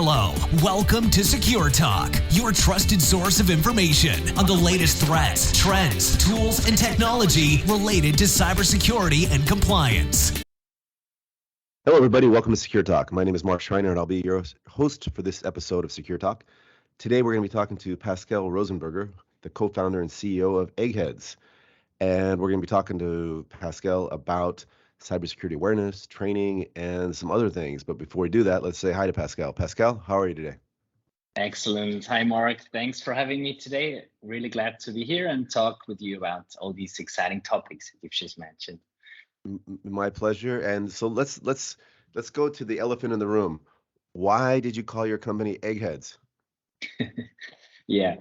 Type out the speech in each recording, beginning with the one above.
Hello, welcome to Secure Talk, your trusted source of information on the latest threats, trends, tools, and technology related to cybersecurity and compliance. Hello, everybody. Welcome to Secure Talk. My name is Mark Schreiner, and I'll be your host for this episode of Secure Talk. Today, we're going to be talking to Pascal Rosenberger, the co-founder and CEO of Eggheads. And we're going to be talking to Pascal about cybersecurity awareness, training, and some other things. But before we do that, let's say hi to Pascal. Pascal, how are you today? Excellent. Hi, Mark. Thanks for having me today. Really glad to be here and talk with you about all these exciting topics that you've just mentioned. My pleasure. And so let's go to the elephant in the room. Why did you call your company Eggheads? Yeah.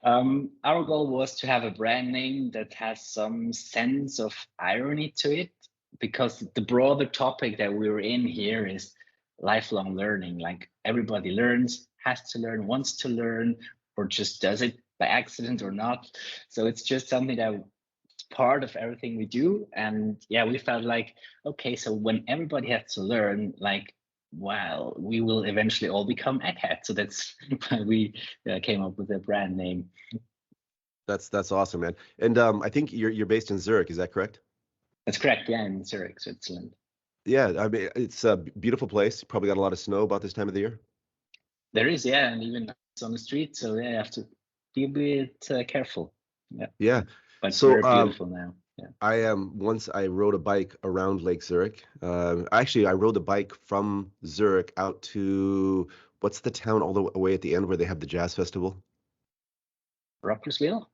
Our goal was to have a brand name that has some sense of irony to it, because the broader topic that we're in here is lifelong learning. Like everybody learns, has to learn, wants to learn, or just does it by accident or not. So it's just something that part of everything we do. And yeah, we felt like, okay, so when everybody has to learn, like, well, we will eventually all become eggheads. So that's why we came up with a brand name. That's awesome, man. And I think you're based in Zurich, is that correct? That's correct. Yeah, in Zurich, Switzerland. Yeah, I mean, it's a beautiful place. Probably got a lot of snow about this time of the year. There is, yeah, and even it's on the street. So yeah, you have to be a bit careful. Yeah. Yeah. But So very beautiful now. Yeah. Once I rode a bike around Lake Zurich. Actually, I rode the bike from Zurich out to what's the town all the way at the end where they have the jazz festival? Rockersville?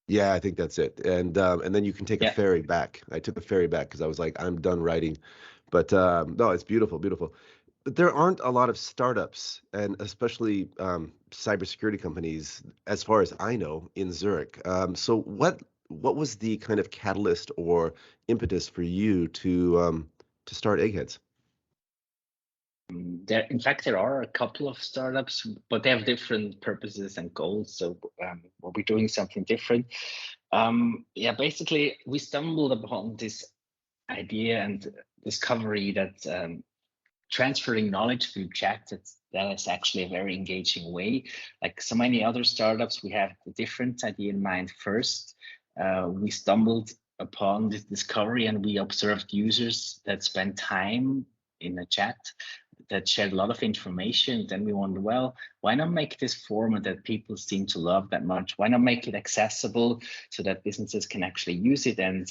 Yeah, I think that's it. And then you can take a ferry back. I took a ferry back because I was like, I'm done riding. But no, it's beautiful, beautiful. But there aren't a lot of startups, and especially cybersecurity companies, as far as I know, in Zurich. So what was the kind of catalyst or impetus for you to start Eggheads? In fact, there are a couple of startups, but they have different purposes and goals. So we're doing something different. Yeah, basically, we stumbled upon this idea and discovery that transferring knowledge through chat, that is actually a very engaging way. Like so many other startups, we have a different idea in mind first. We stumbled upon this discovery and we observed users that spend time in a chat that shared a lot of information. Then we wondered, well, why not make this format that people seem to love that much? Why not make it accessible so that businesses can actually use it and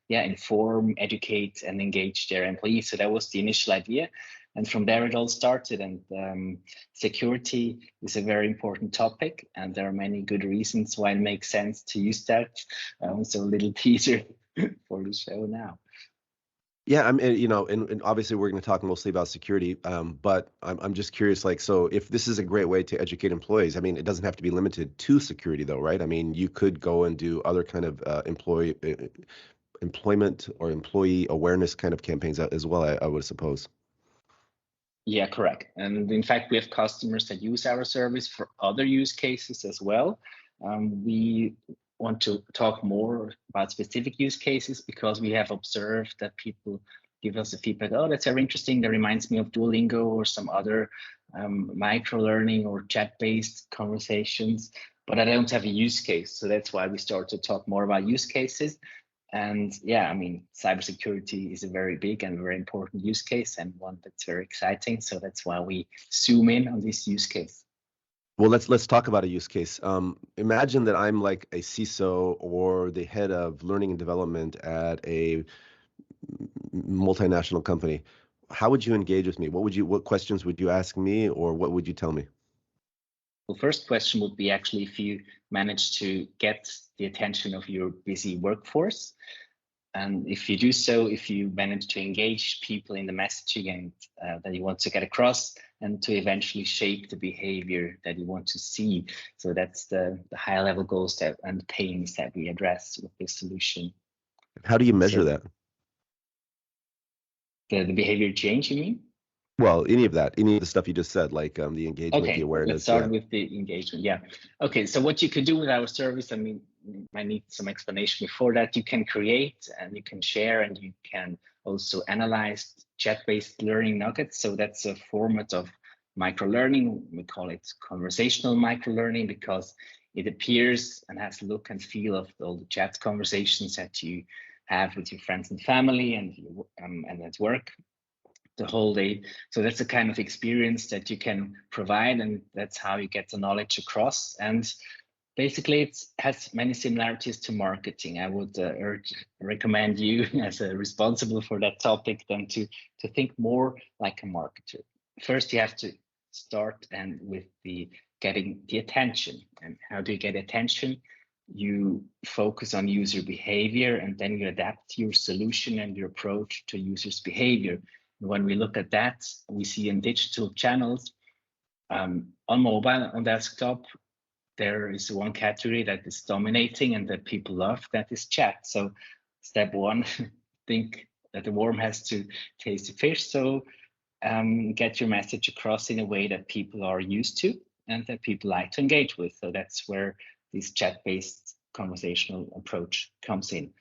inform, educate, and engage their employees? So that was the initial idea. And from there, it all started. And security is a very important topic. And there are many good reasons why it makes sense to use that. So a little teaser for the show now. Yeah, and obviously we're going to talk mostly about security, but I'm just curious, like, so if this is a great way to educate employees, I mean, it doesn't have to be limited to security though, right? I mean, you could go and do other kind of employment or employee awareness kind of campaigns as well, I would suppose. Yeah, correct. And in fact, we have customers that use our service for other use cases as well. We want to talk more about specific use cases because we have observed that people give us the feedback, oh, that's very interesting. That reminds me of Duolingo or some other micro-learning or chat-based conversations, but I don't have a use case. So that's why we start to talk more about use cases. And yeah, I mean, cybersecurity is a very big and very important use case and one that's very exciting. So that's why we zoom in on this use case. Well, let's talk about a use case. Imagine that I'm like a CISO or the head of learning and development at a multinational company. How would you engage with me? What questions would you ask me, or what would you tell me? Well, first question would be actually if you manage to get the attention of your busy workforce. And if you do so, if you manage to engage people in the messaging and that you want to get across and to eventually shape the behavior that you want to see. So that's the high level goals and pains that we address with this solution. How do you measure that? The behavior change, you mean? Well, any of the stuff you just said, like the engagement, the awareness. Let's start with the engagement. Yeah. Okay. So what you can do with our service, I mean, I need some explanation before that. You can create and you can share and you can also analyze chat-based learning nuggets. So that's a format of microlearning. We call it conversational microlearning because it appears and has the look and feel of all the chat conversations that you have with your friends and family and at work the whole day. So that's the kind of experience that you can provide, and that's how you get the knowledge across. And basically, it has many similarities to marketing. I would recommend you, as a responsible for that topic, then to think more like a marketer. First, you have to start and with the getting the attention. And how do you get attention? You focus on user behavior, and then you adapt your solution and your approach to users' behavior. When we look at that, we see in digital channels, on mobile, on desktop, there is one category that is dominating and that people love, that is chat. So step one, think that the worm has to taste the fish. So get your message across in a way that people are used to and that people like to engage with. So that's where this chat-based conversational approach comes in.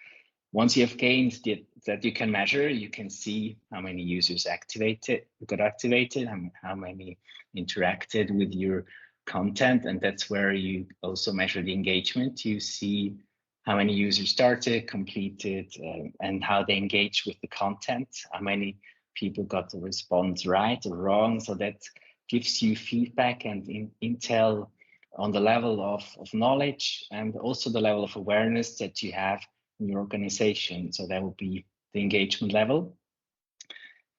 Once you have gained that you can measure, you can see how many users got activated, how many interacted with your content, and that's where you also measure the engagement. You see how many users started, completed, and how they engage with the content, how many people got the response right or wrong. So that gives you feedback and intel on the level of knowledge and also the level of awareness that you have in your organization. So that would be the engagement level.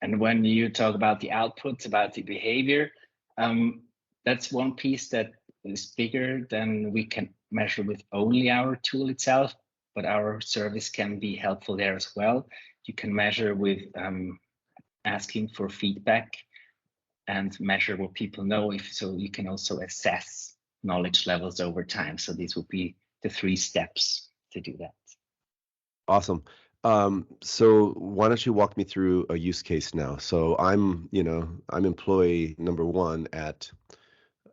And when you talk about the outputs, about the behavior, that's one piece that is bigger than we can measure with only our tool itself, but our service can be helpful there as well. You can measure with asking for feedback and measure what people know. So you can also assess knowledge levels over time. So these would be the 3 steps to do that. Awesome. So why don't you walk me through a use case now? So I'm employee number 1 at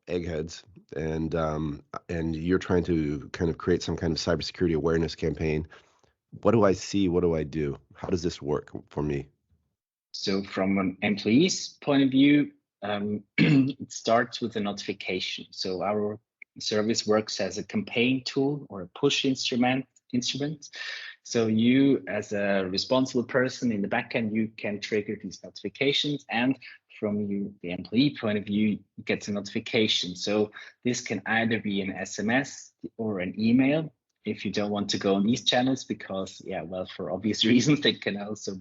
Eggheads, and you're trying to kind of create some kind of cybersecurity awareness campaign. What do I see? What do I do? How does this work for me? So from an employee's point of view, it starts with a notification. So our service works as a campaign tool or a push instrument. So you, as a responsible person in the backend, you can trigger these notifications, and from the employee point of view, you get a notification. So this can either be an SMS or an email. If you don't want to go on these channels, because for obvious reasons, they can also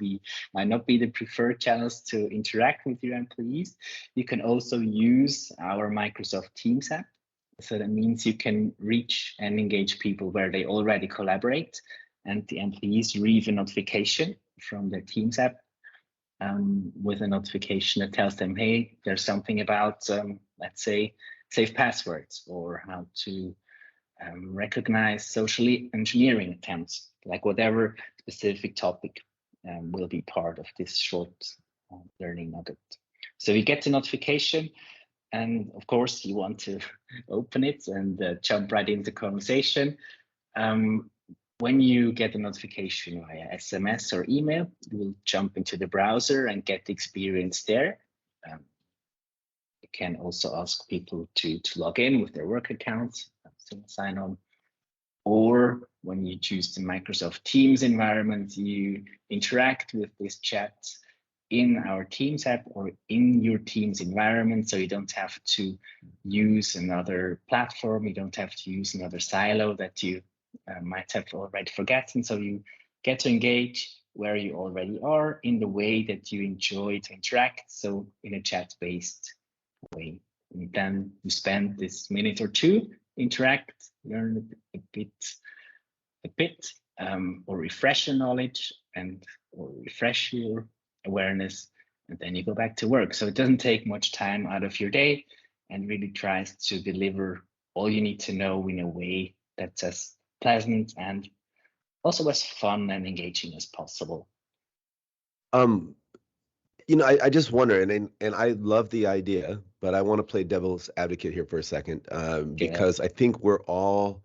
might not be the preferred channels to interact with your employees. You can also use our Microsoft Teams app. So that means you can reach and engage people where they already collaborate, and the employees receive a notification from their Teams app with a notification that tells them, hey, there's something about, let's say, safe passwords, or how to recognize socially engineering attempts, like whatever specific topic will be part of this short learning nugget. So you get the notification, and of course you want to open it and jump right into conversation. When you get a notification via SMS or email, you will jump into the browser and get the experience there. You can also ask people to log in with their work accounts, sign on. Or when you choose the Microsoft Teams environment, you interact with this chat in our Teams app or in your Teams environment. So you don't have to use another platform. You don't have to use another silo that you might have already forgotten. So you get to engage where you already are in the way that you enjoy to interact. So in a chat-based way. And then you spend this minute or 2, interact, learn a bit, or refresh your knowledge or refresh your awareness, and then you go back to work. So it doesn't take much time out of your day, and really tries to deliver all you need to know in a way that's as pleasant and also as fun and engaging as possible. I just wonder, and I love the idea, but I want to play devil's advocate here for a second, because I think we're all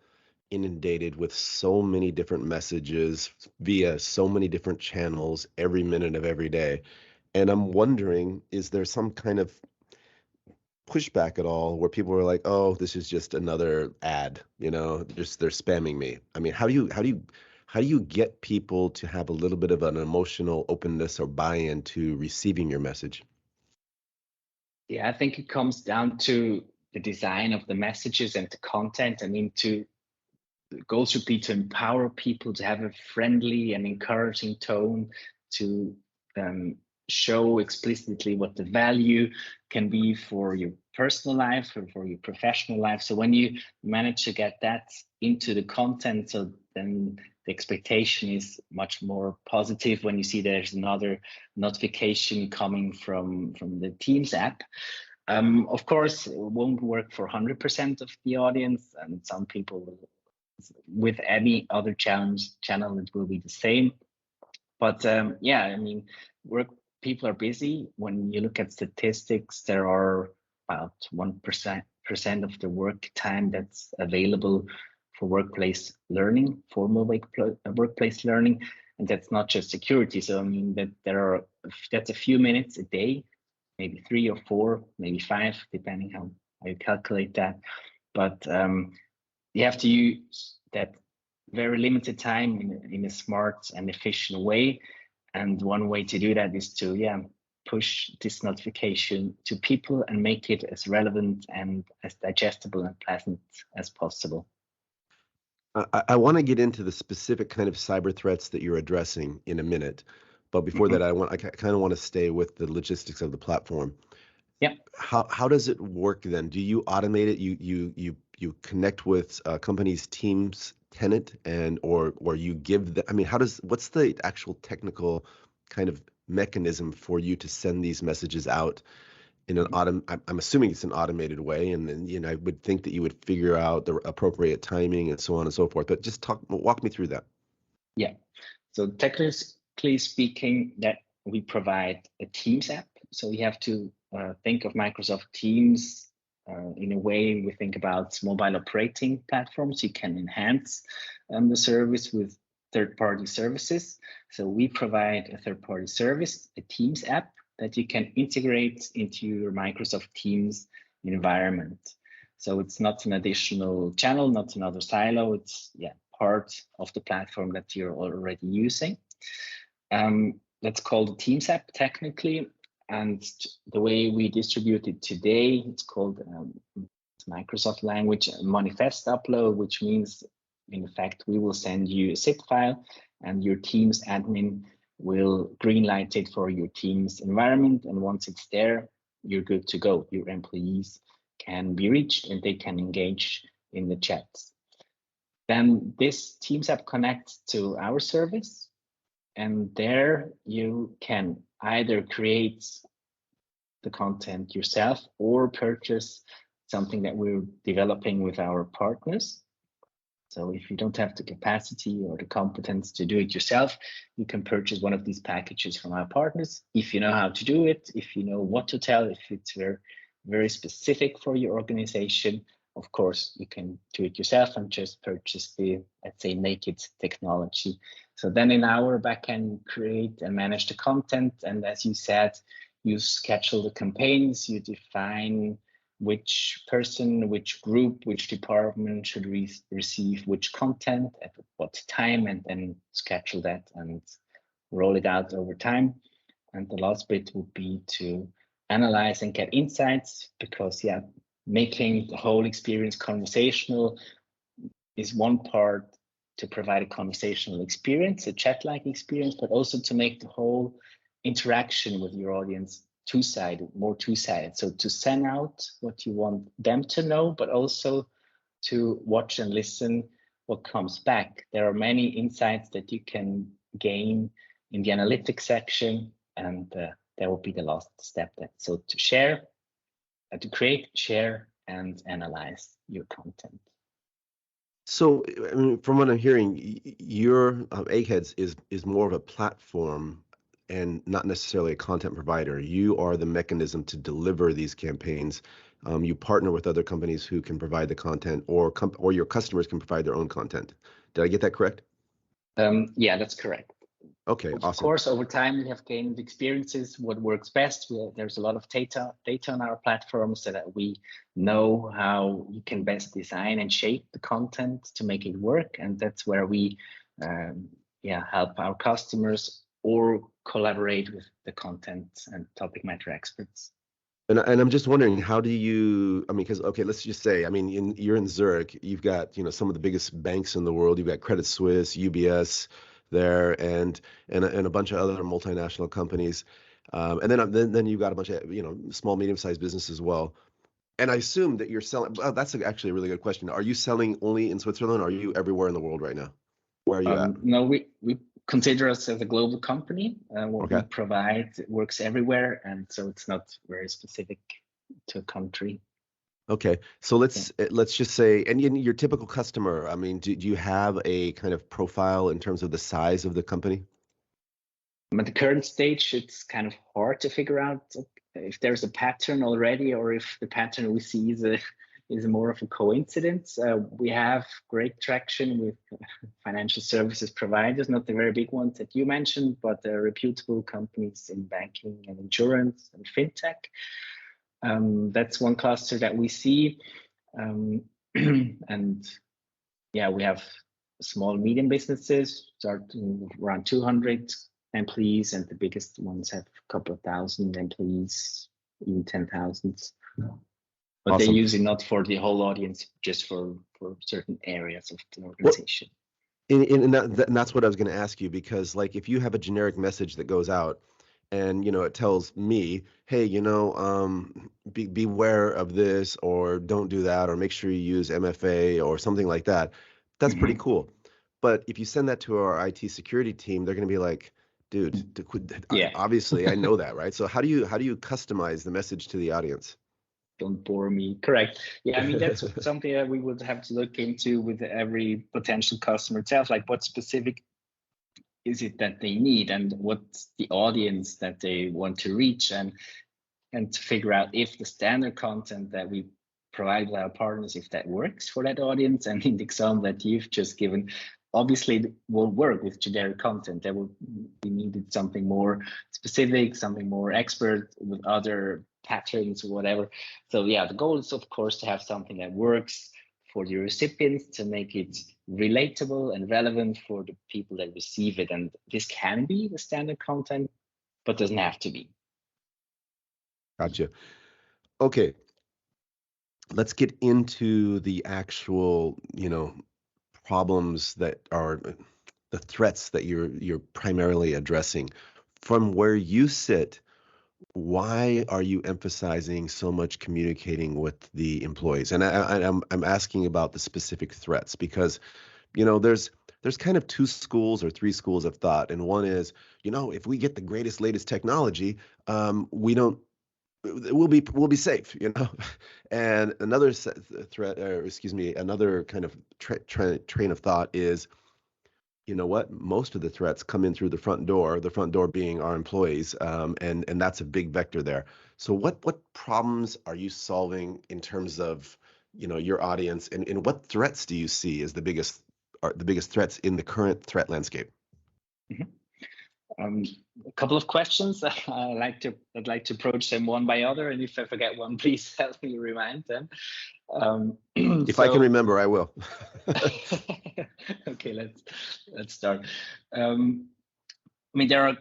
inundated with so many different messages via so many different channels every minute of every day. And I'm wondering, is there some kind of pushback at all where people were like, "Oh, this is just another ad, you know, just they're spamming me"? I mean, how do you get people to have a little bit of an emotional openness or buy-in to receiving your message? Yeah, I think it comes down to the design of the messages and the content. I mean, the goal should be to empower people to have a friendly and encouraging tone, to show explicitly what the value can be for your personal life or for your professional life. So when you manage to get that into the content, so then the expectation is much more positive when you see there's another notification coming from the Teams app. Of course, it won't work for 100% of the audience, and some people will, with any other channel, it will be the same. But yeah, I mean, people are busy. When you look at statistics, there are about 1% of the work time that's available for workplace learning, formal workplace learning, and that's not just security. So I mean that's a few minutes a day, maybe 3 or 4, maybe 5, depending how you calculate that. But you have to use that very limited time in a smart and efficient way. And one way to do that is to push this notification to people and make it as relevant and as digestible and pleasant as possible. I want to get into the specific kind of cyber threats that you're addressing in a minute, but before that, I kind of want to stay with the logistics of the platform. Yeah. How does it work then? Do you automate it? You connect with companies' Teams tenant or you give them? I mean, what's the actual technical kind of mechanism for you to send these messages out in an I'm assuming it's an automated way, and then I would think that you would figure out the appropriate timing and so on and so forth. But just walk me through that. Yeah. So technically speaking, that we provide a Teams app. So you have to think of Microsoft Teams in a way we think about mobile operating platforms. You can enhance the service with third-party services. So we provide a third-party service, a Teams app, that you can integrate into your Microsoft Teams environment. So it's not an additional channel, not another silo. It's part of the platform that you're already using. That's called the Teams app technically. And the way we distribute it today, it's called Microsoft language manifest upload, which means in fact we will send you a zip file and your Teams admin will greenlight it for your Teams environment. And once it's there, you're good to go. Your employees can be reached and they can engage in the chats. Then this Teams app connects to our service, and there you can either create the content yourself or purchase something that we're developing with our partners. So if you don't have the capacity or the competence to do it yourself, you can purchase one of these packages from our partners. If you know how to do it, if you know what to tell, if it's very, very specific for your organization, of course, you can do it yourself and just purchase the, let's say, naked technology. So then in our backend, create and manage the content. And as you said, you schedule the campaigns, you define which person, which group, which department should receive which content at what time, and then schedule that and roll it out over time. And the last bit would be to analyze and get insights, because making the whole experience conversational is one part, to provide a conversational experience, a chat-like experience, but also to make the whole interaction with your audience more two-sided. So to send out what you want them to know, but also to watch and listen what comes back. There are many insights that you can gain in the analytics section, and that will be the last step. So to share, to create, share, and analyze your content. So, I mean, from what I'm hearing, your Eggheads is more of a platform and not necessarily a content provider. You are the mechanism to deliver these campaigns. You partner with other companies who can provide the content, or your customers can provide their own content. Did I get that correct? Yeah, that's correct. Okay, Of awesome. course, over time we have gained experiences, what works best. There's a lot of data on our platform so that we know how you can best design and shape the content to make it work. And that's where we help our customers or collaborate with the content and topic matter experts. And I'm just wondering, how do you, I mean, because, okay, let's just say, I mean, you're in Zurich, you've got, some of the biggest banks in the world. You've got Credit Suisse, UBS there, and a bunch of other multinational companies. And then you've got a bunch of, small, medium-sized businesses as well. And I assume that you're selling, well, that's actually a really good question. Are you selling only in Switzerland, or are you everywhere in the world right now? Where are you at? No, we consider us as a global company. What we provide works everywhere, and so it's not very specific to a country. Okay, so let's just say, and your typical customer, I mean, do you have a kind of profile in terms of the size of the company? At the current stage, it's kind of hard to figure out if there's a pattern already, or if the pattern we see is more of a coincidence. We have great traction with financial services providers, not the very big ones that you mentioned, but reputable companies in banking and insurance and fintech. That's one cluster that we see. And yeah, we have small, medium businesses starting around 200 employees, and the biggest ones have a couple of thousand employees, even 10,000. But Awesome. They're usually not for the whole audience, just for certain areas of the organization. And that's what I was going to ask you, because like if you have a generic message that goes out and it tells me, hey, beware of this, or don't do that, or make sure you use MFA or something like that, that's pretty cool. But if you send that to our IT security team, they're going to be like, dude, obviously I know that, right? So how do you customize the message to the audience? Don't bore me. Correct. Yeah, I mean, that's something that we would have to look into with every potential customer itself. Like, what specific is it that they need, and what's the audience that they want to reach, and to figure out if the standard content that we provide with our partners, if that works for that audience. And in the example that you've just given, obviously it won't work with generic content. There will be needed something more specific, something more expert with other patterns or whatever. So yeah, the goal is of course to have something that works for the recipients, to make it relatable and relevant for the people that receive it. And this can be the standard content, but doesn't have to be. Gotcha. Okay. Let's get into the actual, problems that are the threats that you're primarily addressing. From where you sit, why are you emphasizing so much communicating with the employees? And I'm asking about the specific threats, because there's kind of two schools or three schools of thought, and one is, if we get the latest technology, we'll be safe, And another threat, or excuse me, another kind of train of thought is, what? Most of the threats come in through the front door being our employees, and that's a big vector there. So what problems are you solving in terms of, your audience, and what threats do you see as the biggest threats in the current threat landscape? A couple of questions. I'd like to approach them one by other, and if I forget one, please help me remind them. If I can remember, I will. Okay, let's start. I mean, there are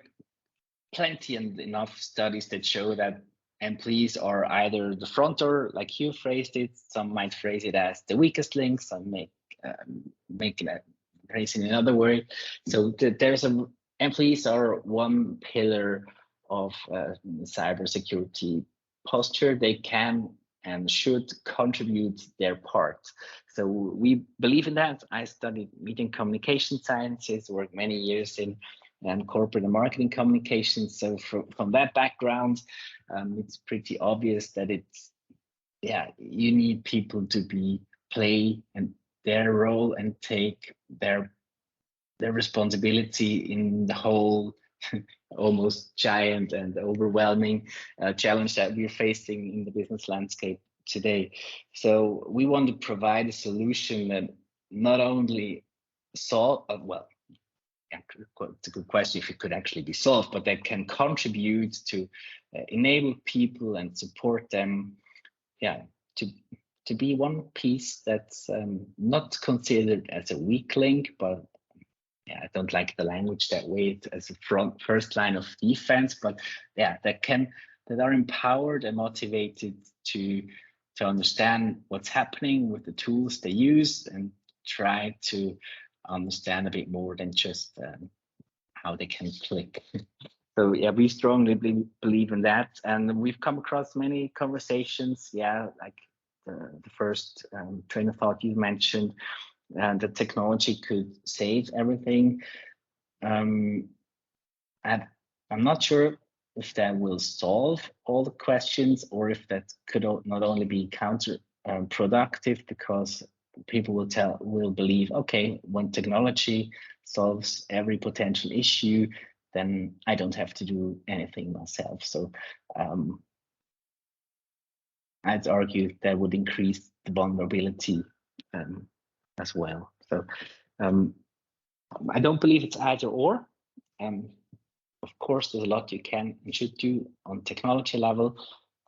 plenty and enough studies that show that employees are either the front door, like you phrased it. Some might phrase it as the weakest link. Some make it phrase in another way. So employees are one pillar of cybersecurity posture. They can and should contribute their part. So we believe in that. I studied media and communication sciences, worked many years in corporate and marketing communications. So from that background, it's pretty obvious that you need people to play and their role and take their responsibility in the whole almost giant and overwhelming challenge that we're facing in the business landscape today. So we want to provide a solution that not only it's a good question if it could actually be solved, but that can contribute to enable people and support them, to be one piece that's not considered as a weak link, but I don't like the language that way as a first line of defense, but that are empowered and motivated to understand what's happening with the tools they use and try to understand a bit more than just how they can click. So we strongly believe in that, and we've come across many conversations. Like the first train of thought you mentioned, and the technology could save everything. I'm not sure if that will solve all the questions, or if that could not only be counterproductive, because people will believe, okay, when technology solves every potential issue, then I don't have to do anything myself. So I'd argue that would increase the vulnerability as well. So I don't believe it's either or. Of course, there's a lot you can and should do on technology level.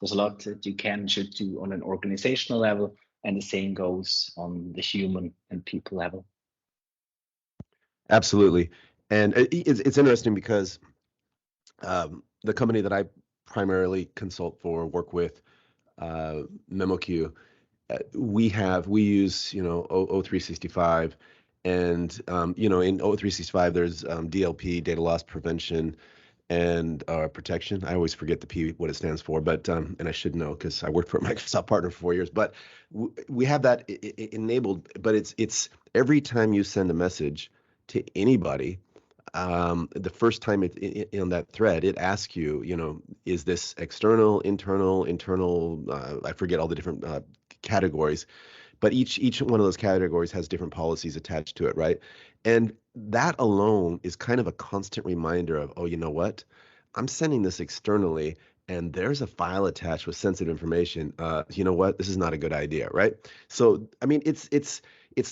There's a lot that you can and should do on an organizational level, and the same goes on the human and people level. Absolutely. And it's interesting because the company that I primarily consult for, work with, MemoQ, we use, O365, and in O365 there's DLP, data loss prevention, and protection. I always forget the P, what it stands for, but and I should know because I worked for a Microsoft partner for 4 years. But we have that enabled. But it's every time you send a message to anybody, the first time in that thread, it asks you, is this external, internal? I forget all the different categories, but each one of those categories has different policies attached to it, right? And that alone is kind of a constant reminder of, oh, you know what? I'm sending this externally, and there's a file attached with sensitive information. You know what? This is not a good idea, right? So, I mean, it's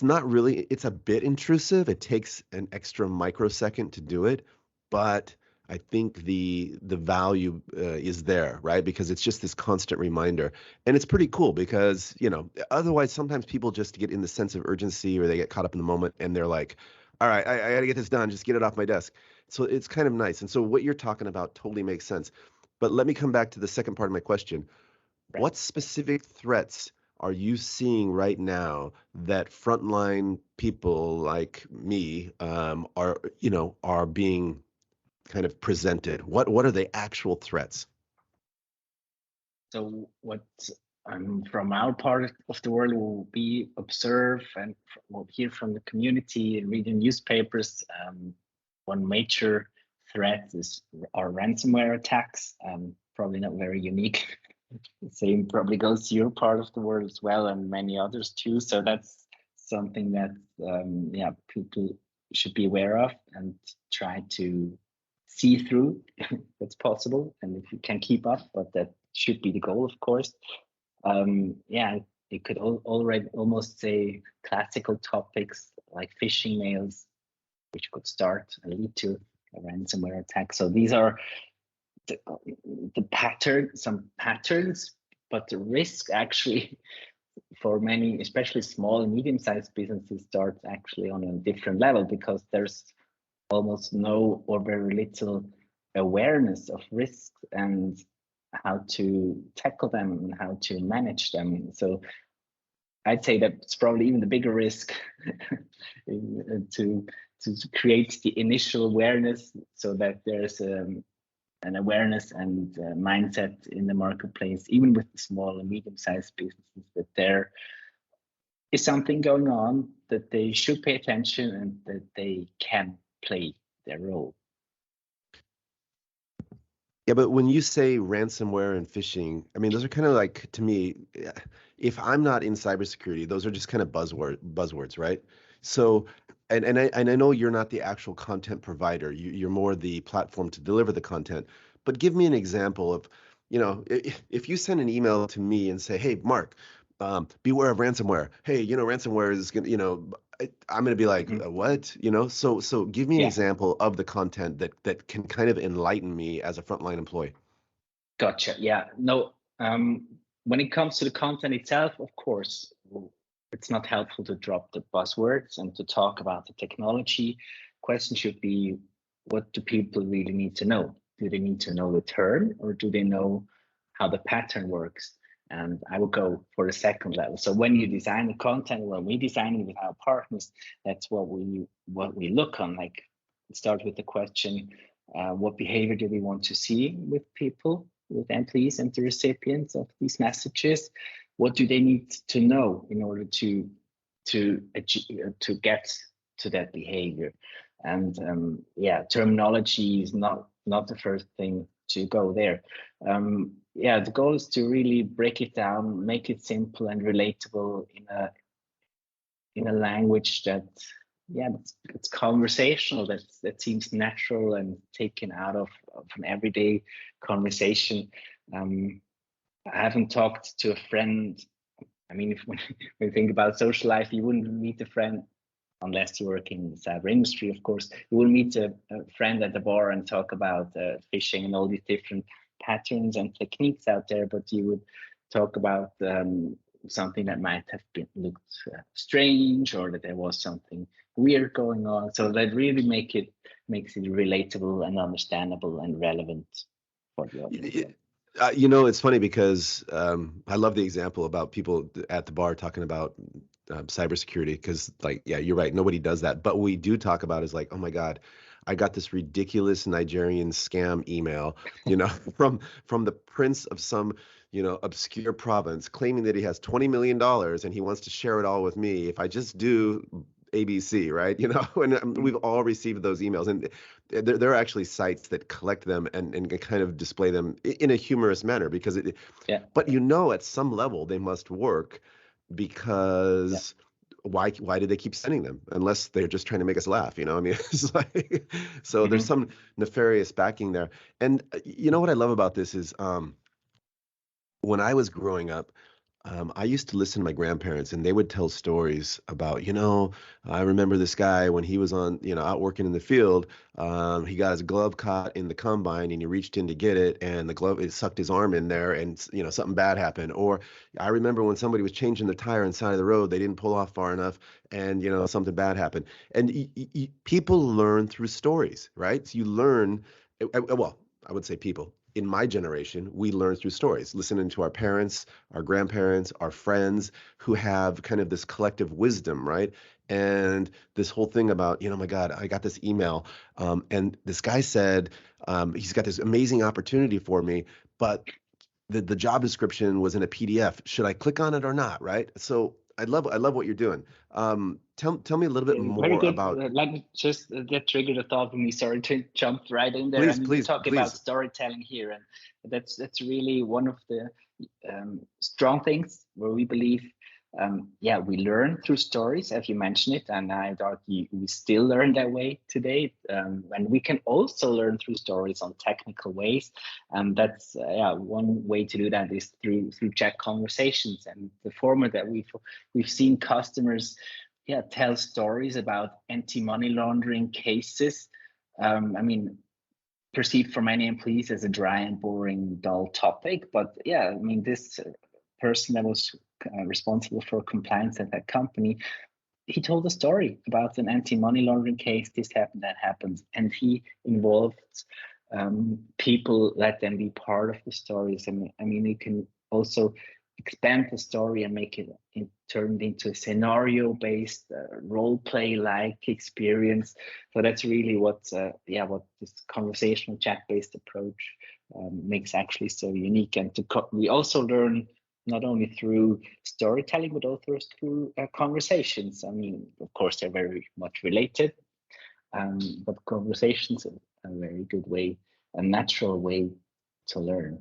not really, it's a bit intrusive. It takes an extra microsecond to do it, but I think the value is there, right? Because it's just this constant reminder, and it's pretty cool because otherwise sometimes people just get in the sense of urgency, or they get caught up in the moment, and they're like, all right, I got to get this done. Just get it off my desk. So it's kind of nice. And so what you're talking about totally makes sense. But let me come back to the second part of my question. Right. What specific threats are you seeing right now that frontline people like me are being kind of presented? What are the actual threats? So what from our part of the world will be observe and we'll hear from the community and reading newspapers. One major threat are ransomware attacks. Probably not very unique. The same probably goes to your part of the world as well, and many others too. So that's something that people should be aware of and try to see through. That's possible, and if you can keep up, but that should be the goal, of course. It could already almost say classical topics like phishing mails, which could start and lead to a ransomware attack. So these are some patterns, but the risk actually for many, especially small and medium-sized businesses, starts actually on a different level, because there's almost no or very little awareness of risks and how to tackle them and how to manage them. So I'd say that's probably even the bigger risk to create the initial awareness, so that there's an awareness and mindset in the marketplace, even with the small and medium-sized businesses, that there is something going on, that they should pay attention, and that they can play their role. Yeah, but when you say ransomware and phishing, I mean, those are kind of like, to me, if I'm not in cybersecurity, those are just kind of buzzwords, right? So, and I know you're not the actual content provider. You're more the platform to deliver the content. But give me an example of, if you send an email to me and say, hey, Mark, beware of ransomware. Hey, ransomware is going to, I'm going to be like, what? You know, so give me an Yeah. example of the content that can kind of enlighten me as a frontline employee. Gotcha. Yeah. No. When it comes to the content itself, of course, it's not helpful to drop the buzzwords and to talk about the technology. Question should be, what do people really need to know? Do they need to know the term, or do they know how the pattern works? And I will go for the second level. So when you design the content, when we design it with our partners, that's what we look on. Like, start with the question, what behavior do we want to see with people, with employees and the recipients of these messages? What do they need to know in order to get to that behavior? And yeah, terminology is not the first thing to go there. Yeah, the goal is to really break it down, make it simple and relatable in a language that, yeah, it's conversational, that seems natural and taken out of an everyday conversation. I haven't talked to a friend. I mean, when you think about social life, you wouldn't meet a friend unless you work in the cyber industry, of course. You will meet a friend at the bar and talk about phishing and all these different patterns and techniques out there, but you would talk about something that might have been looked strange, or that there was something weird going on. So that really makes it relatable and understandable and relevant for the audience. You know, it's funny because I love the example about people at the bar talking about cybersecurity, because, like, yeah, you're right. Nobody does that. But what we do talk about is like, oh my God, I got this ridiculous Nigerian scam email, you know, from the prince of some, you know, obscure province, claiming that he has $20 million and he wants to share it all with me if I just do ABC, right? You know, and we've all received those emails, and there are actually sites that collect them and kind of display them in a humorous manner, because but you know, at some level they must work, because why do they keep sending them unless they're just trying to make us laugh? You know, I mean, it's like, so there's some nefarious backing there. And you know what I love about this is, when I was growing up, I used to listen to my grandparents, and they would tell stories about, you know, I remember this guy when he was on, you know, out working in the field. He got his glove caught in the combine, and he reached in to get it, and the glove, it sucked his arm in there, and, you know, something bad happened. Or I remember when somebody was changing the tire on the side of the road, they didn't pull off far enough, and, you know, something bad happened. And people learn through stories, right? So you learn, well, I would say people. In my generation, we learn through stories, listening to our parents, our grandparents, our friends, who have kind of this collective wisdom, right? And this whole thing about, you know, my God, I got this email, and this guy said he's got this amazing opportunity for me, but the job description was in a PDF. Should I click on it or not, right? So I love what you're doing. Tell me a little bit more about. Let me just that triggered a thought for me. Sorry to jump right in there. Please, I mean, please, we're talking please. about storytelling here, and that's really one of the strong things where we believe. Yeah, we learn through stories, as you mentioned it, and I'd argue we still learn that way today. And we can also learn through stories on technical ways, and that's one way to do that is through chat conversations. And the format that we've seen customers tell stories about anti-money laundering cases. I mean, perceived for many employees as a dry and boring, dull topic, but yeah, I mean, this person that was responsible for compliance at that company, he told a story about an anti-money laundering case. This happened, that happened, and he involved people, let them be part of the stories. I mean, you can also expand the story and make it turned into a scenario-based role-play-like experience. So that's really what this conversational chat-based approach makes actually so unique. And we also learn not only through storytelling, but also through conversations. I mean, of course, they're very much related, but conversations are a very good way, a natural way to learn.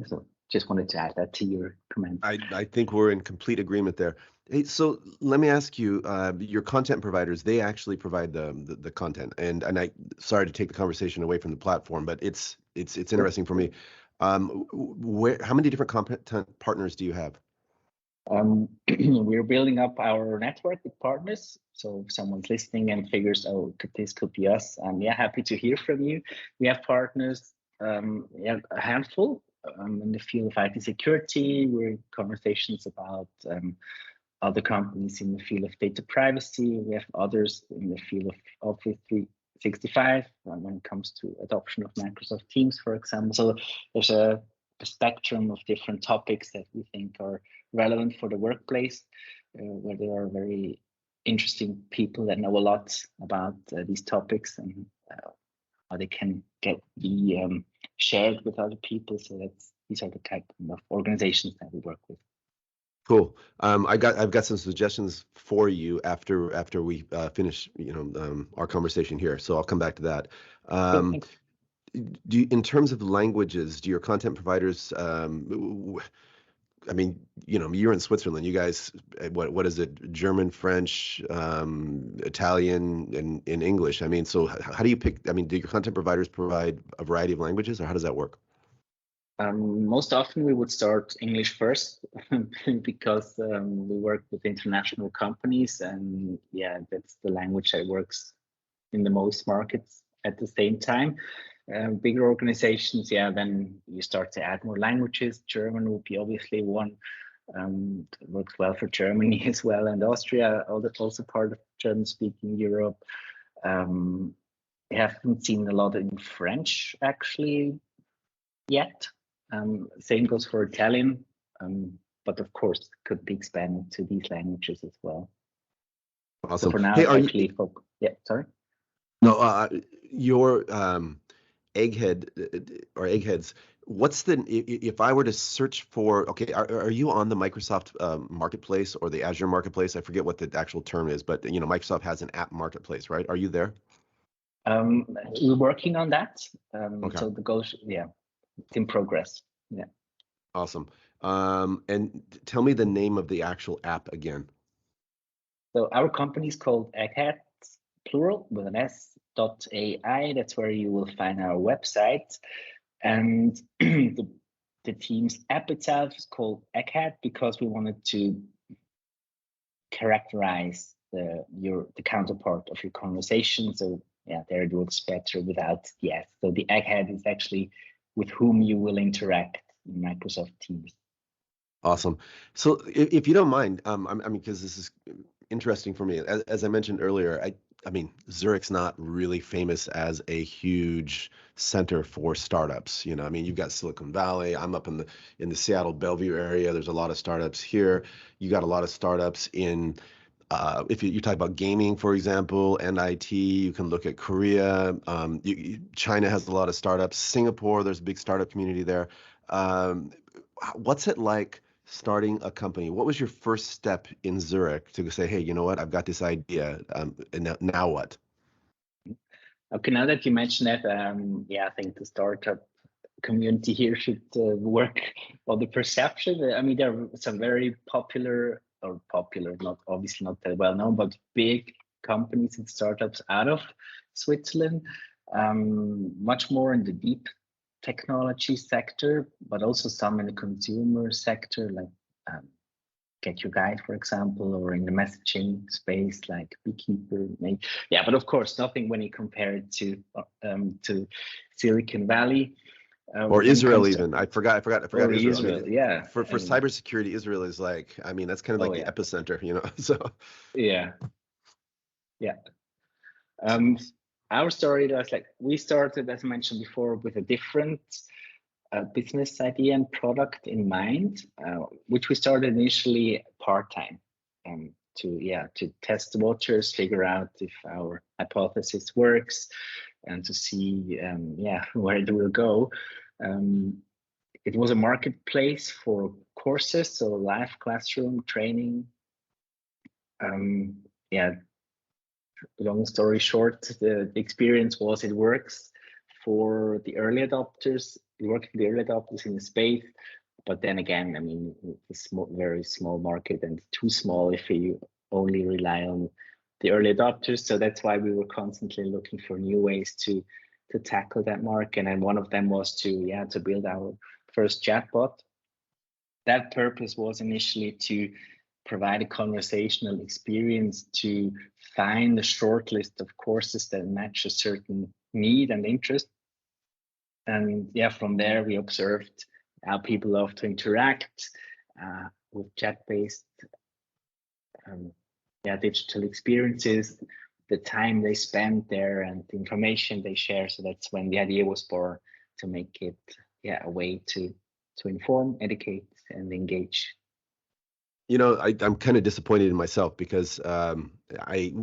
So just wanted to add that to your comment. I think we're in complete agreement there. Hey, so let me ask you, your content providers, they actually provide the content, and I, sorry to take the conversation away from the platform, but it's interesting for me. How many different content partners do you have? We're building up our network with partners. So if someone's listening and figures, oh, this could be us, yeah, happy to hear from you. We have partners, yeah, a handful in the field of IT security. We're in conversations about other companies in the field of data privacy. We have others in the field of Office 365 when it comes to adoption of Microsoft Teams, for example. So there's a spectrum of different topics that we think are relevant for the workplace, where there are very interesting people that know a lot about these topics and how they can be shared with other people. So these are the type of organizations that we work with. Cool. I've got some suggestions for you after we finish, our conversation here. So I'll come back to that. In terms of languages, do your content providers? I mean, you're in Switzerland. You guys, what is it? German, French, Italian, and in English. I mean, so how do you pick? I mean, do your content providers provide a variety of languages, or how does that work? Most often we would start English first because we work with international companies, and yeah, that's the language that works in the most markets at the same time. Bigger organizations, yeah, then you start to add more languages. German would be obviously one. Works well for Germany as well, and Austria, also part of German-speaking Europe. We haven't seen a lot in French actually yet. Same goes for Italian, but of course could be expanded to these languages as well. Awesome. So for now, hey, yeah, sorry. No, your Eggheads. What's if I were to search for? Okay, are you on the Microsoft marketplace or the Azure marketplace? I forget what the actual term is, but Microsoft has an app marketplace, right? Are you there? We're working on that. Okay. So the goal, yeah, it's in progress. Yeah. Awesome. And tell me the name of the actual app again. So our company is called Eggheads, plural with an S.ai. That's where you will find our website. And the team's app itself is called Egghead because we wanted to characterize the counterpart of your conversation. So yeah, there it works better without the S. So the Egghead is actually with whom you will interact in Microsoft Teams. Awesome. So if you don't mind, I mean, because this is interesting for me. As I mentioned earlier, I mean, Zurich's not really famous as a huge center for startups. I mean, you've got Silicon Valley. I'm up in the Seattle Bellevue area. There's a lot of startups here. You got a lot of startups in. If you talk about gaming, for example, and IT, you can look at Korea. China has a lot of startups. Singapore, there's a big startup community there. What's it like starting a company? What was your first step in Zurich to say, hey, you know what, I've got this idea, and now what? Okay, now that you mentioned that, yeah, I think the startup community here should work on the perception. I mean, there are some very popular, not obviously not that well known, but big companies and startups out of Switzerland, much more in the deep technology sector, but also some in the consumer sector, like Get Your Guide, for example, or in the messaging space, like Beekeeper. Maybe. Yeah, but of course, nothing when you compare it to Silicon Valley. Or Israel even. I forgot Israel. Israel. I mean, yeah. For cybersecurity, Israel is like, I mean, that's kind of like the epicenter, So. Yeah. Our story was like, we started, as I mentioned before, with a different business idea and product in mind, which we started initially part-time to test the waters, figure out if our hypothesis works, and to see where it will go. It was a marketplace for courses, so live classroom training. Long story short, the experience was it works for the early adopters. It worked for the early adopters in the space, but then again, I mean, it's a very small market and too small if you only rely on the early adopters. So that's why we were constantly looking for new ways to tackle that market. And one of them was to build our first chatbot. that purpose was initially to provide a conversational experience to find a short list of courses that match a certain need and interest. And yeah, from there we observed how people love to interact with chat-based digital experiences, the time they spend there and the information they share. So that's when the idea was born, to make it a way to inform, educate, and engage. You know, I'm kind of disappointed in myself because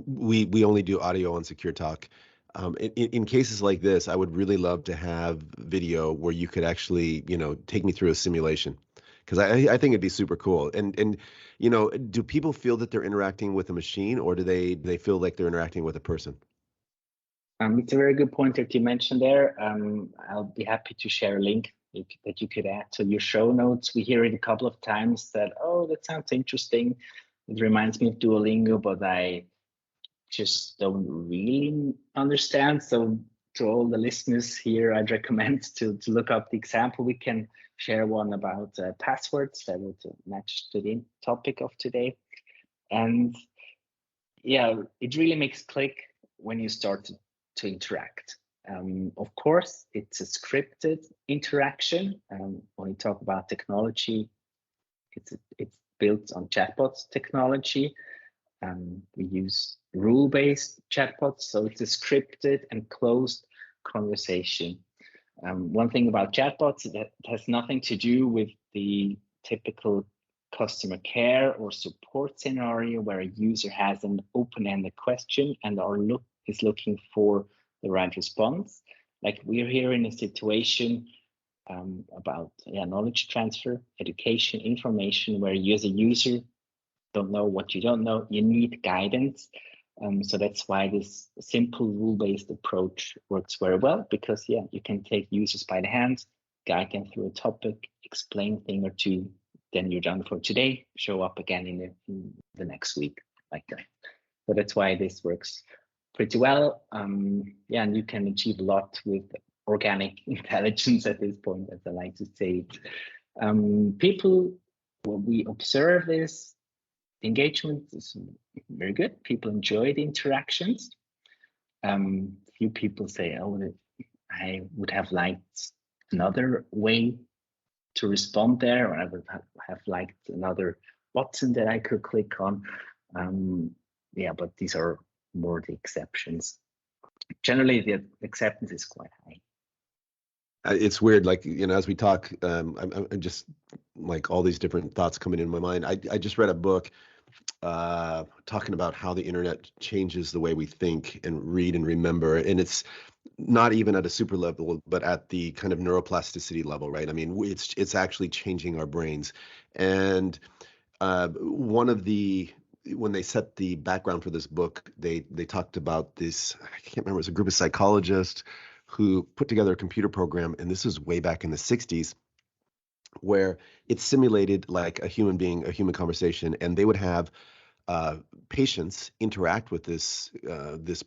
we only do audio on Secure Talk. In cases like this, I would really love to have video where you could actually, you know, take me through a simulation, because I think it'd be super cool. And you know, do people feel that they're interacting with a machine, or do they feel like they're interacting with a person? It's a very good point that you mentioned there. I'll be happy to share a link that you could add to your show notes. We hear it a couple of times that, oh, that sounds interesting. It reminds me of Duolingo, but I just don't really understand. So to all the listeners here, I'd recommend to look up the example. We can share one about passwords that would match to the topic of today. And yeah, it really makes click when you start to interact. Of course, it's a scripted interaction. When we talk about technology, it's built on chatbots technology. We use rule-based chatbots, so it's a scripted and closed conversation. One thing about chatbots, that has nothing to do with the typical customer care or support scenario where a user has an open-ended question and is looking for the right response. Like we're here in a situation about knowledge transfer, education, information, where you as a user don't know what you don't know, you need guidance. So that's why this simple rule-based approach works very well, because you can take users by the hand, guide them through a topic, explain a thing or two, then you're done for today, show up again in the next week, like that. So that's why this works pretty well. And you can achieve a lot with organic intelligence at this point, as I like to say. People, what we observe is engagement is very good. People enjoy the interactions. Few people say, oh, I would have liked another way to respond there, or I would have liked another button that I could click on. But these are more the exceptions. Generally, the acceptance is quite high. It's weird, like, you know, as we talk, I'm just like all these different thoughts coming in my mind. I just read a book talking about how the internet changes the way we think and read and remember, and it's not even at a super level, but at the kind of neuroplasticity level, right? I mean, it's actually changing our brains. And when they set the background for this book, they talked about this, I can't remember, it was a group of psychologists who put together a computer program, and this was way back in the 60s, where it simulated like a human being, a human conversation, and they would have patients interact with this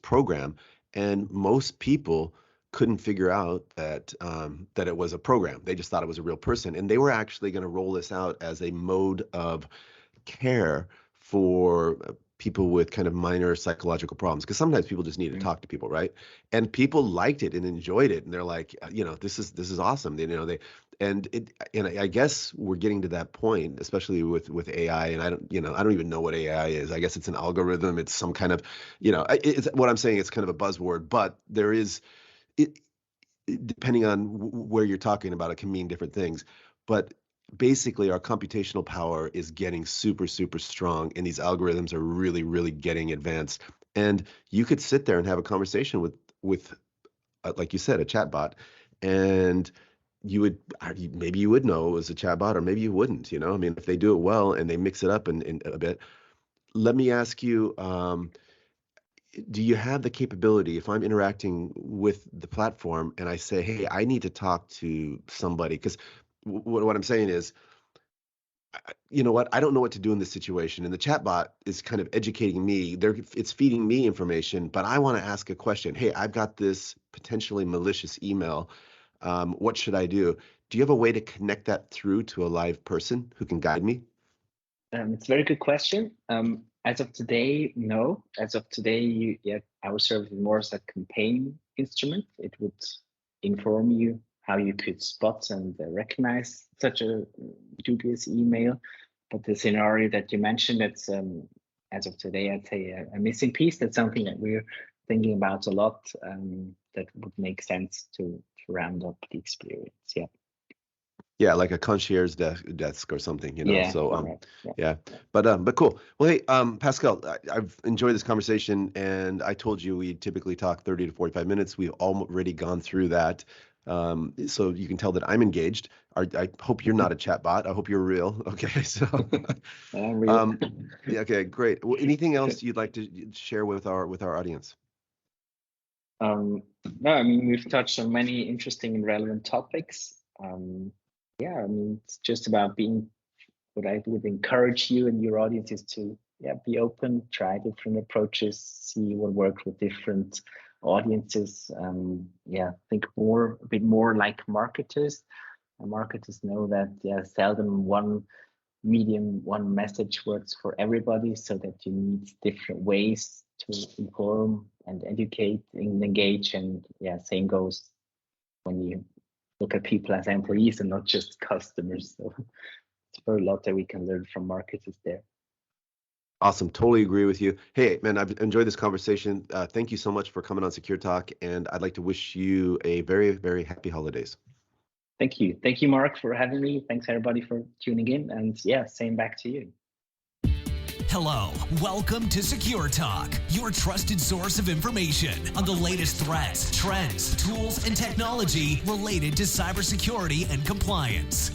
program, and most people couldn't figure out that it was a program. They just thought it was a real person, and they were actually going to roll this out as a mode of care for people with kind of minor psychological problems, because sometimes people just need to talk to people, right? And people liked it and enjoyed it, and they're like, you know, this is awesome. And I guess we're getting to that point, especially with AI. And I don't even know what AI is. I guess it's an algorithm. It's some kind of, you know, it's what I'm saying. It's kind of a buzzword, but there is it. Depending on where you're talking about, it can mean different things. But basically, our computational power is getting super, super strong, and these algorithms are really, really getting advanced. And you could sit there and have a conversation with like you said, a chatbot, and maybe you would know it was a chatbot, or maybe you wouldn't. You know, I mean, if they do it well and they mix it up in a bit. Let me ask you. Do you have the capability, if I'm interacting with the platform and I say, hey, I need to talk to somebody, because what I'm saying is, you know what, I don't know what to do in this situation, and the chatbot is kind of educating me. It's feeding me information, but I want to ask a question. Hey, I've got this potentially malicious email. What should I do? do you have a way to connect that through to a live person who can guide me? It's a very good question. As of today, no. As of today, our service is more as a campaign instrument. It would inform you how you could spot and recognize such a dubious email. But the scenario that you mentioned, that's as of today, I'd say a missing piece. That's something that we're thinking about a lot. That would make sense to round up the experience. Yeah. Yeah, like a concierge desk or something, you know. Yeah, so right. yeah. But cool. Well, hey, Pascal, I've enjoyed this conversation, and I told you we typically talk 30 to 45 minutes. We've already gone through that. So you can tell that I'm engaged. I hope you're not a chat bot. I hope you're real. Okay, so I'm real. yeah, okay, great. Well, anything else you'd like to share with our audience? No, I mean, we've touched on many interesting and relevant topics. Yeah, I mean, it's just about being, what I would encourage you and your audience is to, be open, try different approaches, see what works with different audiences. Think a bit more like marketers. And marketers know that, seldom one medium, one message works for everybody, so that you need different ways to inform and educate and engage. And same goes when you look at people as employees and not just customers. So it's very lot that we can learn from marketers there. Awesome. Totally agree with you. Hey, man, I've enjoyed this conversation. Thank you so much for coming on Secure Talk, and I'd like to wish you a very, very happy holidays. Thank you. Thank you, Mark, for having me. Thanks, everybody, for tuning in. And same back to you. Hello, welcome to Secure Talk, your trusted source of information on the latest threats, trends, tools, and technology related to cybersecurity and compliance.